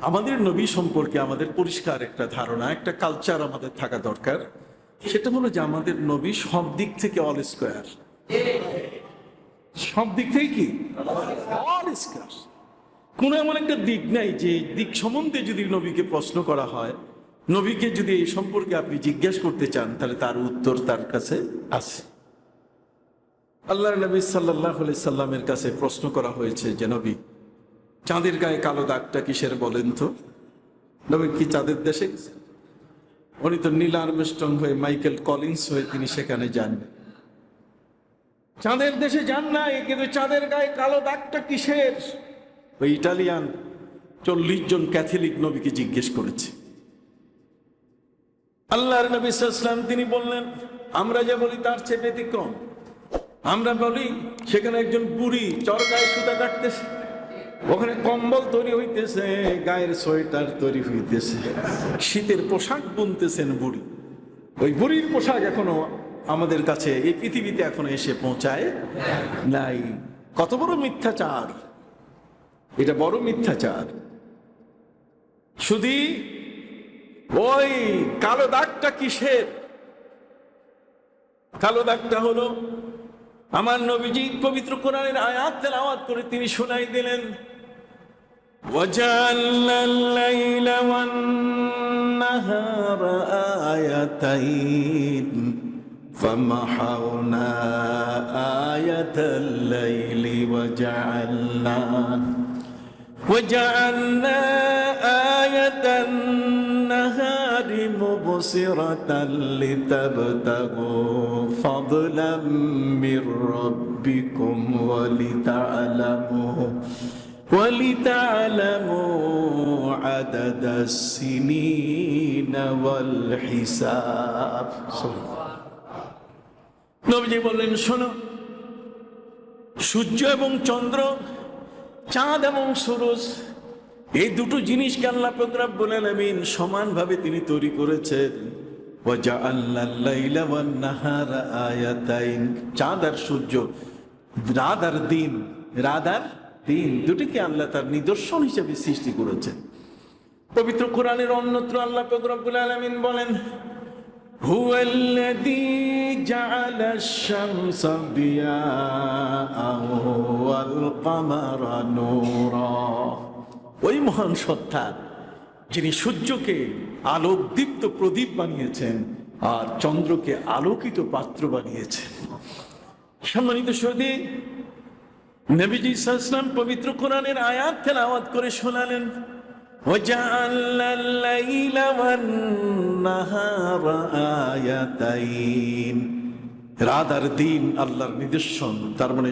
আমাদের নবী সম্পর্কে আমাদের পরিষ্কার একটা ধারণা, একটা কালচার আমাদের থাকা দরকার। সেটা হলো যে আমাদের নবী সব দিক থেকে অল স্কোয়ার। সব দিক থেকে কি অল স্কোয়ার। কোনো এমন একটা দিক নাই যে দিক সম্বন্ধে যদি নবীকে প্রশ্ন করা হয়, নবীকে যদি এই সম্পর্কে আপনি জিজ্ঞেস করতে চান, তাহলে তার উত্তর তার কাছে আছে। আল্লাহ নবী সাল্লাল্লাহু আলাইহি সাল্লামের কাছে প্রশ্ন করা হয়েছে যে নবী, চাঁদের গায়ে কালো দাগটা কিসের বলেন তো? নবী কি চাঁদের দেশে গেছেন? উনি তো নীল আর্মস্ট্রং হয়ে, মাইকেল কলিন্স হয়ে তিনি সেখানে যান। চাঁদের দেশে যান নাই, কিন্তু চাঁদের গায়ে কালো দাগটা কিসের? ওই ইটালিয়ান 40 জন ক্যাথলিক নবীকে জিজ্ঞেস করেছে। আল্লাহর নবী সাল্লাল্লাহু আলাইহি ওয়াসাল্লাম তিনি বললেন, আমরা যা বলি তার চেয়ে ব্যতিক্রম। আমরা বলি সেখানে একজন বুড়ি চরকায় সুতা কাটতেছে, ওখানে কম্বল তৈরি হইতেছে, গায়ের সোয়েটার তৈরি হইতেছে, শীতের পোশাক বুনতেছেন বুড়ি। ওই বুড়ির পোশাক এখনো আমাদের কাছে এই পৃথিবীতে এখনো এসে পৌঁছায় নাই। কত বড় মিথ্যাচার! এটা বড় মিথ্যাচার। শুধু ওই কালো দাগটা কিসের? কালো দাগটা হলো, আমার নবীজি পবিত্র কোরআনের আয়াত তেলাওয়াত করে তিনি শোনাই দিলেন, وَجَعَلْنَا اللَّيْلَ وَالنَّهَارَ آيَتَيْنِ فَمَحَوْنَا آيَةَ اللَّيْلِ وَجَعَلْنَا آيَةَ النَّهَارِ مُبْصِرَةً لِتَبْتَغُوا فَضْلًا مِّن رَّبِّكُمْ وَلِتَعْلَمُوا عَدَدَ السِّنِينَ وَالْحِسَابَ। নবীজি বললেন, শোনো, সূর্য এবং চন্দ্র, চাঁদ এবং সূরজ, এই দুটো জিনিসকে আল্লাহ পাক রব্বুল আলামিন সমানভাবে তিনি তৈরি করেছেন। ওয়াজআলনা আল-লাইলা ওয়ান-নাহারা আয়াতাইন, চাঁদ আর সূর্য, রাত আর দিন, দুটিকে আল্লাহ তার নিদর্শন হিসেবে সৃষ্টি করেছেন। পবিত্র কোরআনের অন্যত্র আল্লাহ পাক রব্বুল আলামিন বলেন, হুয়াল্লাযী জাআলাশ শামসা দিয়াআন ওয়াল কামারা নূরা, ওই মহান সত্তা যিনি সূর্যকে আলোকদীপ্ত প্রদীপ বানিয়েছেন আর চন্দ্রকে আলোকিত পাত্র বানিয়েছেন। সম্মানিত সুধী, নবীজি সাল্লাল্লাহু আলাইহি ওয়াসাল্লাম পবিত্র কোরআনের আয়াত তেলাওয়াত করে শোনালেন, وَجَعَلْنَا اللَّيْلَ وَالنَّهَارَ آيَتَيْنِ, রাত আর দিন আল্লাহর নিদর্শন। তার মানে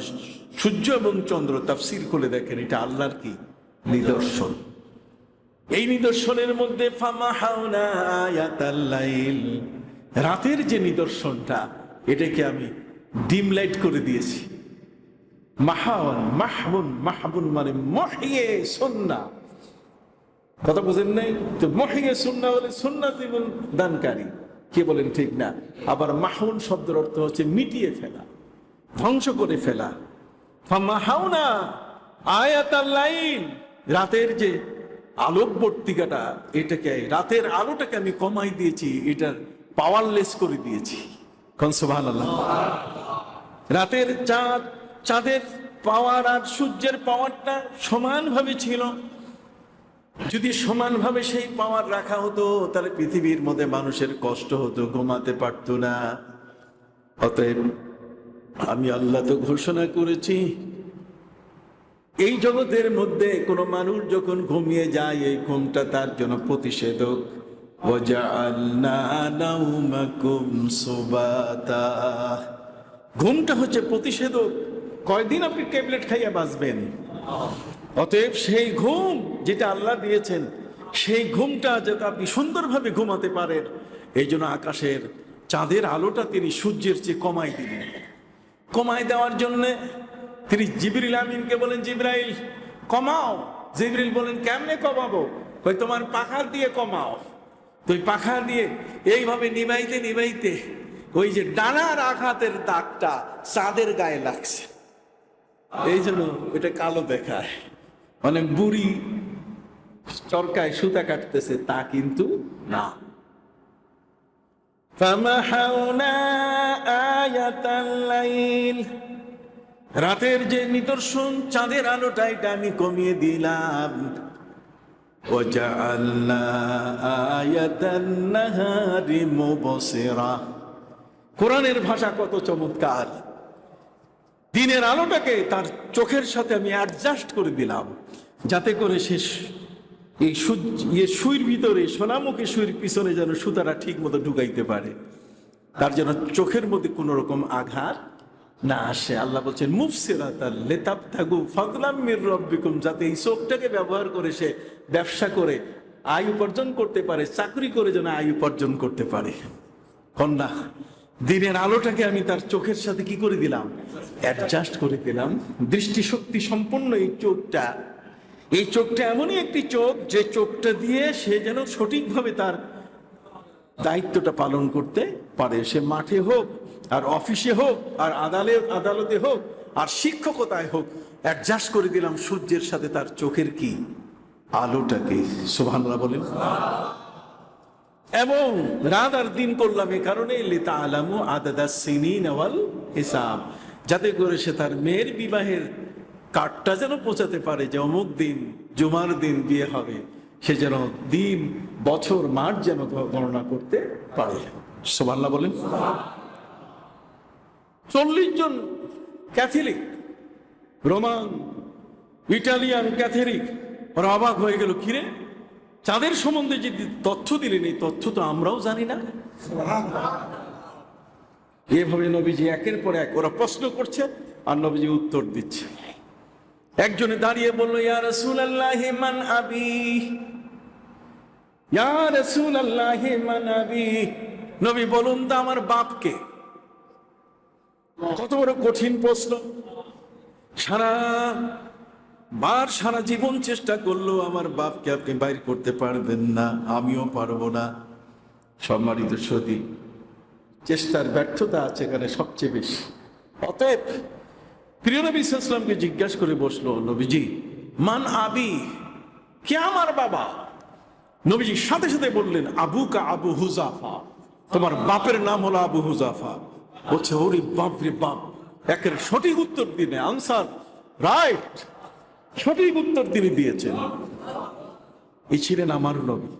সূর্য এবং চন্দ্র, তাফসীর করে দেখেন, এটা আল্লাহর কি নিদর্শন। এই নিদর্শনের মধ্যে ফামাহাউনা আয়াতাল লাইল, রাতের যে নিদর্শনটা, এটাকে আমি ডিম লাইট করে দিয়েছি। মাহবুন মানে মহিয়ে সুন্নাহ, কথা বুঝেন নাই তো? মহিয়ে সুন্নাহ বলে সুন্নাহ জীবন দানকারী, কে বলেন ঠিক না? আবার মাহুন শব্দের অর্থ হচ্ছে মিটিয়ে ফেলা, ধ্বংস করে ফেলা। ফামাহাউনা আয়াতাল লাইল, রাতের যে আলোকবর্তিকাটা, এটাকে, রাতের আলোটাকে আমি কমাই দিয়েছি, এটার পাওয়ারলেস করে দিয়েছি। কোন সুবহানাল্লাহ। রাতের চাঁদের পাওয়ার আর সূর্যের পাওয়ারটা সমানভাবে ছিল। যদি সমানভাবে সেই পাওয়ার রাখা হতো, তাহলে পৃথিবীর মধ্যে মানুষের কষ্ট হতো, ঘুমাতে পারত না। অতএব আমি আল্লাহ তো ঘোষণা করেছি, এই জগতের মধ্যে কোনো মানুষ যখন ঘুমিয়ে যায়, এই ঘুমটা তার জন্য প্রতিষেধক। ওয়াজআলনা নাওমাকুম সুবাতা, ঘুমটা হচ্ছে প্রতিষেধক। কয়দিন আপনি ট্যাবলেট খাইয়া বাঁচবেন? অতএব সেই ঘুম যেটা আল্লাহ দিয়েছেন, সেই ঘুমটা যাতে আপনি সুন্দরভাবে ঘুমাতে পারেন, এই জন্য আকাশের চাঁদের আলোটা তিনি সূর্যের চেয়ে কমাই দিলেন। কমাই দেওয়ার জন্য তিনি জিবরিল আমিনকে বলেন, জিবরাইল কমাও। জিবরিল বলেন, কেমনে কমাবো? কই, তোমার পাখা দিয়ে কমাও। তো ওই পাখা দিয়ে এইভাবে নিভাইতে নিভাইতে ওই যে ডানার আঘাতের দাগটা চাঁদের গায়ে লাগছে, এই জন্য এটা কালো দেখায়। মানে বুড়ি চরকায় সুতা কাটতেছে তা কিন্তু না। ফামাহাউনা আয়াতাল লাইল, রাতের যে নিদর্শন চাঁদের আলোটা এটা আমি কমিয়ে দিলাম। ওয়াজআলনা আয়াতান নাহারি মুবসিরা, কোরআনের ভাষা কত চমৎকার। দিনের আলোটাকে তার চোখের সাথে আমি অ্যাডজাস্ট করে দিলাম, যাতে করে সে এই সুইর ভিতরে, সোনামুখী সুইর পিছনে যেন সুতাটা ঠিক মতো ঢুকাইতে পারে, তার যেন চোখের মধ্যে কোনো রকম আঘাত না আসে। আল্লাহ বলছেন মুফসিরাতাল লিতাবতাগু ফাদলাম মির রাব্বিকুম, যাতে এই চোখটাকে ব্যবহার করে সে ব্যবসা করে আয় উপার্জন করতে পারে, চাকরি করে যেন আয় উপার্জন করতে পারে। কন্যা, দিনের আলোটাকে আমি তার চোখের সাথে কি করে দিলাম? অ্যাডজাস্ট করে দিলাম। দৃষ্টিশক্তি সম্পন্ন এই চোখটা এমনই একটি চোখ, যে চোখটা দিয়ে সে যেন সঠিকভাবে তার দায়িত্বটা পালন করতে পারে। সে মাঠে হোক, আর অফিসে হোক, আর আদালতে হোক, আর শিক্ষকতায় হোক, অ্যাডজাস্ট করে দিলাম সূর্যের সাথে তার চোখের কি আলোটাকে। সুবহানাল্লাহ বলেন। এবং রাত আর দিন করলাম এই কারণে, লিতাআলামু আদাদাস সিনিন ওয়াল হিসাব, যাতে করে সে তার মেয়ের বিবাহের কার্ডটা যেন পৌঁছাতে পারে যে অমুক দিন জুমার দিন বিয়ে হবে, সে যেন দিন, বছর, মাস যেন গণনা করতে পারে। সুবহানাল্লাহ বলেন। 40 জন ক্যাথলিক, রোমান, ইটালিয়ান ক্যাথলিক, ওরা অবাক হয়ে গেল, কিরে চাঁদের সম্বন্ধে যে তথ্য দিলেন এই তথ্য তো আমরাও জানি না। এভাবে নবীজি একের পর এক ওরা প্রশ্ন করছে আর নবীজি উত্তর দিচ্ছে। একজনে দাঁড়িয়ে বলল, ইয়া রাসূলুল্লাহ মান আবি, ইয়া রাসূলুল্লাহ মান আবি, নবী বলুন তো আমার বাপকে। কত বড় কঠিন প্রশ্ন। সারা জীবন চেষ্টা করলো, আমার বাপকে আপনি বাইর করতে পারবেন না, আমিও পারবো না। সম্মানিত সতী, চেষ্টার ব্যর্থতা আছে এখানে সবচেয়ে বেশি। অতএব প্রিয় নবী সাল্লাল্লাহু আলাইহি ওয়াসাল্লামকে জিজ্ঞাসা করে বসলো, নবীজি মান আবি, কে আমার বাবা? নবীজি সাথে সাথে বললেন, আবুকা আবু হুজাফা, তোমার বাপের নাম হলো আবু হুজাফা। বলছে, ওরে বাপ রে বাপ, একের সঠিক উত্তর দিনে, আনসার রাইট, সঠিক উত্তর তিনি দিয়েছেন। এই ছিলেন আমার নবী।